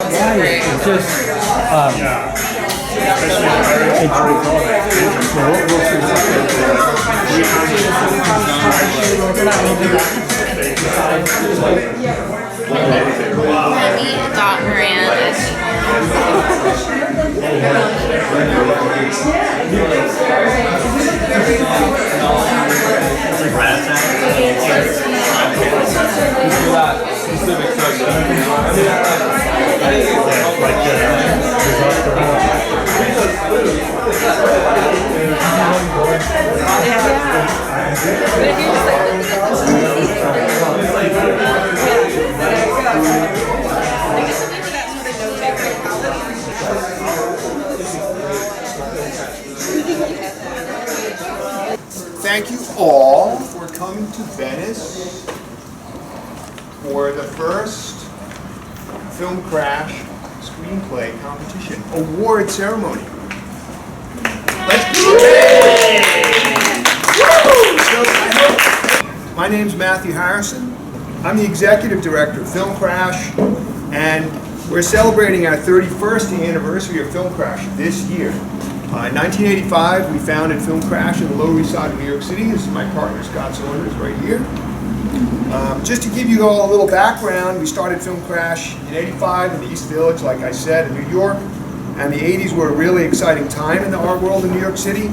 It's just, Thank you all for coming to Venice for the first Film Crash Screenplay Competition Award Ceremony. Let's do it! My name's Matthew Harrison. I'm the Executive Director of Film Crash, and we're celebrating our 31st anniversary of Film Crash this year. In 1985, we founded Film Crash in the Lower East Side of New York City. This is my partner, Scott Saunders, right here. Just to give you all a little background, we started Film Crash in '85 in the East Village, like I said, in New York. And the '80s were a really exciting time in the art world in New York City.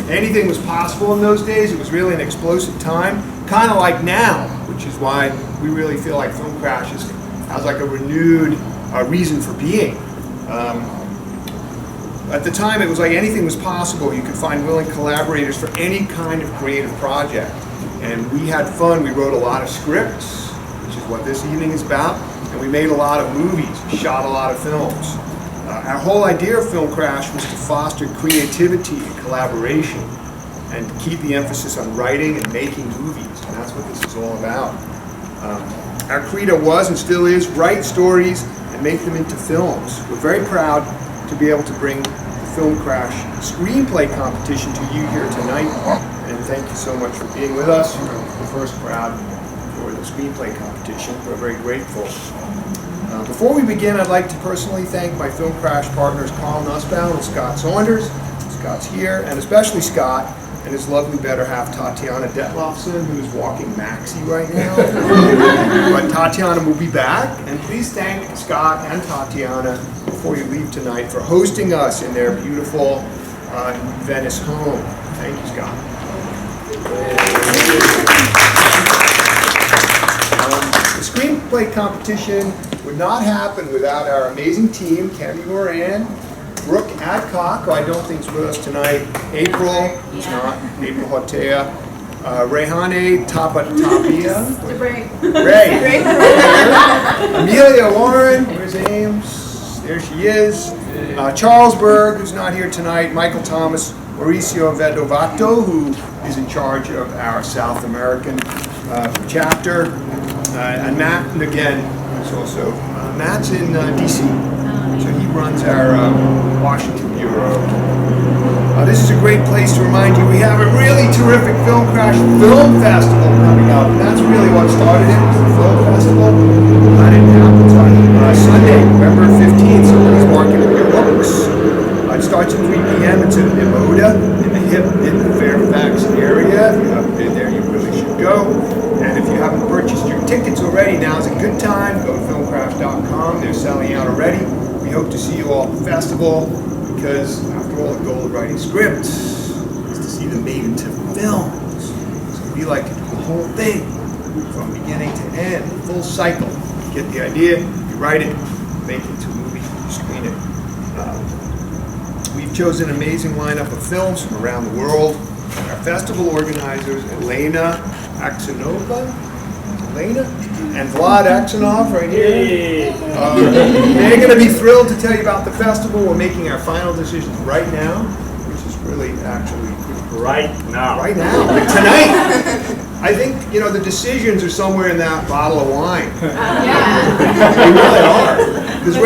Anything was possible in those days. It was really an explosive time, kind of like now, which is why we really feel like Film Crash has like a renewed reason for being. At the time, it was like anything was possible. You could find willing collaborators for any kind of creative project. And we had fun. We wrote a lot of scripts, which is what this evening is about. And we made a lot of movies. We shot a lot of films. Our whole idea of Film Crash was to foster creativity and collaboration and keep the emphasis on writing and making movies. And that's what this is all about. Our credo was and still is write stories and make them into films. We're very proud to be able to bring the Film Crash Screenplay Competition to you here tonight. And thank you so much for being with us. You're the first crowd for the Screenplay Competition. We're very grateful. Before we begin, I'd like to personally thank my Film Crash partners Carl Nussbaum and Scott Saunders. Scott's here, and especially Scott and his lovely better half, Tatiana Detlofson, who's walking Maxie right now. But Tatiana will be back, and please thank Scott and Tatiana before you leave tonight for hosting us in their beautiful Venice home. Thank you, Scott. The screenplay competition would not happen without our amazing team, Tammy Moran, Brooke Adcock, who I don't think is with us tonight, April, who's not, April Hotea, Rehane Tapia, Ray, Amelia Warren, where's Ames? There she is. Charles Berg, who's not here tonight, Michael Thomas, Mauricio Vedovato, who is in charge of our South American chapter, and Matt, and again, who's also, Matt's in DC, so he runs our Washington Bureau. This is a great place to remind you we have a really terrific Film Crash Film Festival coming up, and that's really what started it, was the Film Festival. That didn't happen on Sunday, November 15th, so please mark it in your books. It starts at 3 p.m. It's in Imoda, in the Fairfax area. If you haven't been there, you really should go. And if you haven't purchased your tickets already, now's a good time. Go to filmcraft.com. They're selling out already. We hope to see you all at the festival because, after all, the goal of writing scripts is to see them made into films. So we like to do the whole thing from beginning to end, full cycle. You get the idea, you write it, make it into a movie, you screen it. We've chosen an amazing lineup of films from around the world. Our festival organizers, Elena Aksionova, and Vlad Aksionov right here. They're going to be thrilled to tell you about the festival. We're making our final decisions right now, which is really actually pretty cool. Right now, like tonight. I think, the decisions are somewhere in that bottle of wine. They really are. Because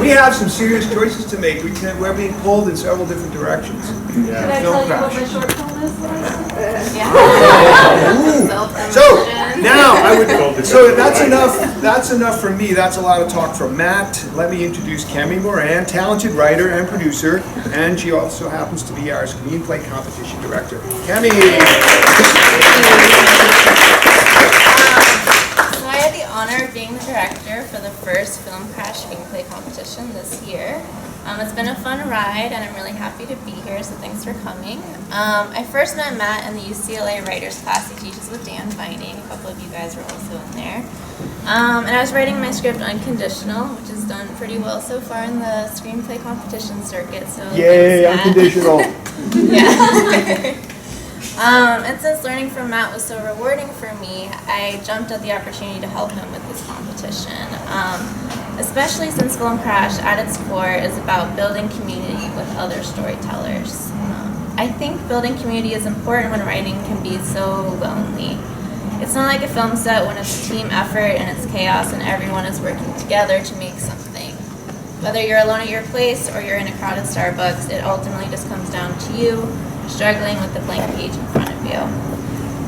we have some serious choices to make. We're being pulled in several different directions. Can I tell you what my short film is? So, Now, I would, so that's enough. That's enough from me. That's a lot of talk from Matt. Let me introduce Cami Moran, talented writer and producer, and she also happens to be our screenplay competition director. Cami. So I had the honor of being the director for the first Film Crash screenplay competition this year. It's been a fun ride, and I'm really happy to be here, so thanks for coming. I first met Matt in the UCLA writers class he teaches with Dan Vining. A couple of you guys were also in there. And I was writing my script Unconditional, which has done pretty well so far in the screenplay competition circuit. So yay, Unconditional! Yeah. And since learning from Matt was so rewarding for me, I jumped at the opportunity to help him with this competition. Especially since Film Crash, at its core, is about building community with other storytellers. I think building community is important when writing can be so lonely. It's not like a film set when it's a team effort and it's chaos and everyone is working together to make something. Whether you're alone at your place or you're in a crowded Starbucks, it ultimately just comes down to you struggling with the blank page in front of you.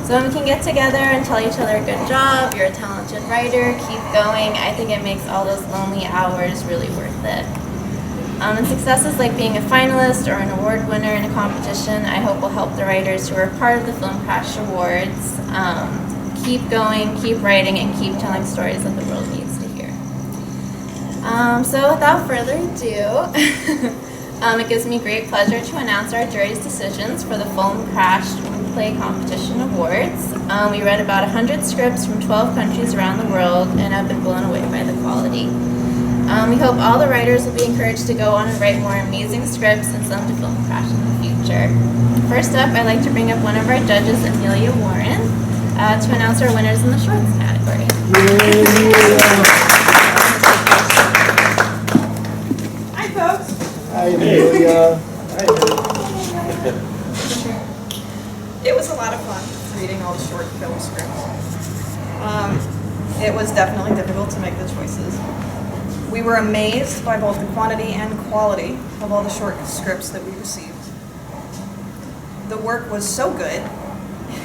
So when we can get together and tell each other, good job, you're a talented writer, keep going, I think it makes all those lonely hours really worth it. And successes like being a finalist or an award winner in a competition, I hope will help the writers who are part of the Film Crash Awards keep going, keep writing, and keep telling stories that the world needs to hear. So without further ado, it gives me great pleasure to announce our jury's decisions for the Film Crash Screenplay Competition Awards. We read about 100 scripts from 12 countries around the world and have been blown away by the quality. We hope all the writers will be encouraged to go on and write more amazing scripts and send to Film Crash in the future. First up, I'd like to bring up one of our judges, Amelia Warren, to announce our winners in the shorts category. Hi, folks. Hi, Amelia. It was a lot of fun reading all the short film scripts. It was definitely difficult to make the choices. We were amazed by both the quantity and quality of all the short scripts that we received. The work was so good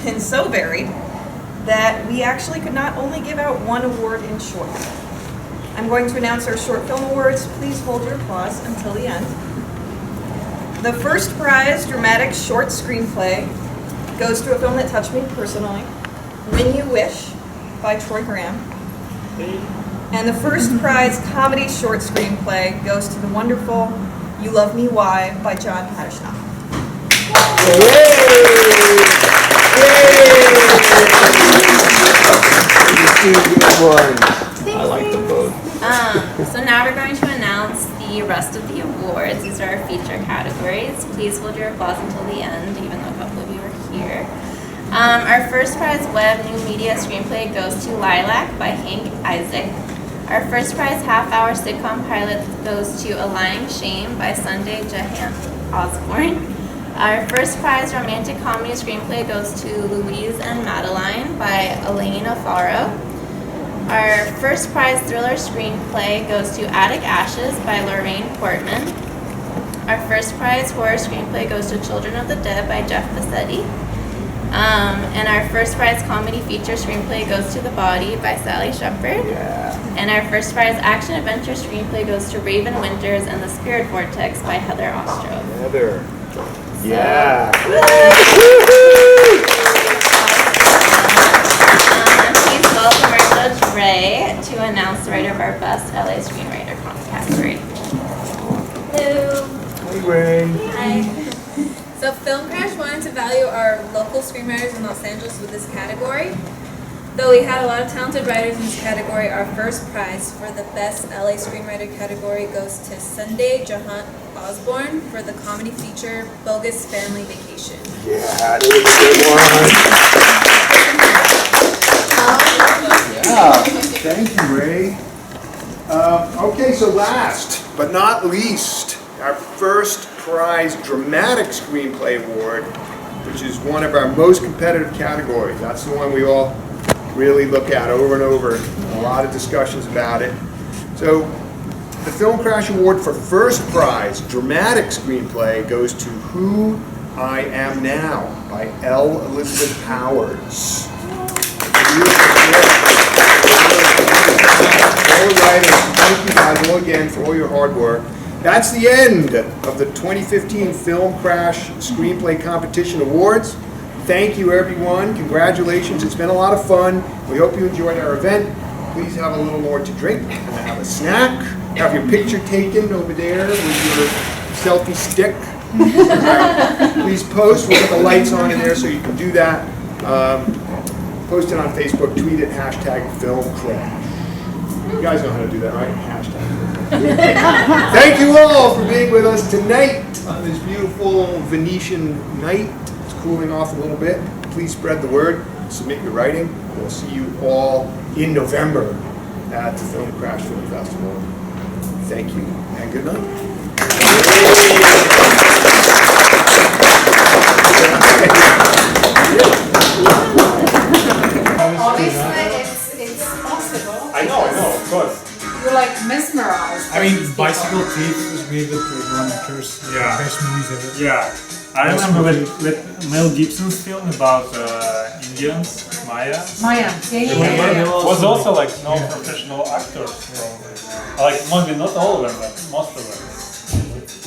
and so varied that we actually could not only give out one award in short. I'm going to announce our short film awards. Please hold your applause until the end. The first prize, dramatic short screenplay, goes to a film that touched me personally, When You Wish by Troy Graham. And the first prize, comedy short screenplay, goes to the wonderful You Love Me Why by John Haddishnock. I like them both. So now we're going to announce the rest of the awards. These are our feature categories. Please hold your applause until the end, even though a couple of you are here. Our first prize, Web New Media Screenplay, goes to Lilac by Hank Isaac. Our first prize, half-hour sitcom pilot, goes to A Lying Shame by Sunday Jahan Osborne. Our first prize, romantic comedy screenplay, goes to Louise and Madeline by Elaine Alfaro. Our first prize, thriller screenplay, goes to Attic Ashes by Lorraine Portman. Our first prize, horror screenplay, goes to Children of the Dead by Jeff Bassetti. And our first prize, comedy feature screenplay, goes to The Body by Sally Shepard. Yeah. And our first prize, action adventure screenplay, goes to Raven Winters and The Spirit Vortex by Heather Ostrow. Heather. Yeah. Please welcome our Judge Ray to announce the writer of our best LA Screenwriter category. Hello. Hey, Ray. Hi. So Film Crash wanted to value our local screenwriters in Los Angeles with this category. Though we had a lot of talented writers in this category, our first prize for the best LA Screenwriter category goes to Sunday Jahan Osborne for the comedy feature Bogus Family Vacation. Yeah, that was a good one. Yeah, thank you, Ray. Okay, so last but not least, our first prize dramatic screenplay award, which is one of our most competitive categories. That's the one we all really look at over and over. A lot of discussions about it. So the Film Crash Award for first prize dramatic screenplay goes to Who I Am Now by L. Elizabeth Powers. Beautiful. all the writers. Thank you guys all again for all your hard work. That's the end of the 2015 Film Crash Screenplay Competition Awards. Thank you, everyone. Congratulations. It's been a lot of fun. We hope you enjoyed our event. Please have a little more to drink and have a snack. Have your picture taken over there with your selfie stick. Please post. We'll put the lights on in there so you can do that. Post it on Facebook. Tweet it. #FilmCrash. You guys know how to do that, right? #. Thank you all for being with us tonight on this beautiful Venetian night. It's cooling off a little bit. Please spread the word. Submit your writing. We'll see you all in November at the Film Crash Film Festival. Thank you and good night. Obviously, it's possible. I know, of course. You're like mesmerized. I mean, Bicycle Thief was really good for everyone because Yeah. best movies ever. Yeah, I remember with Mel Gibson's film about Indians, Maya. Maya, yeah. Remember, there was also like no professional actors, probably. Like maybe not all of them, but most of them.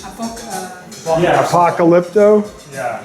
I thought, Yeah, Apocalypto. yeah.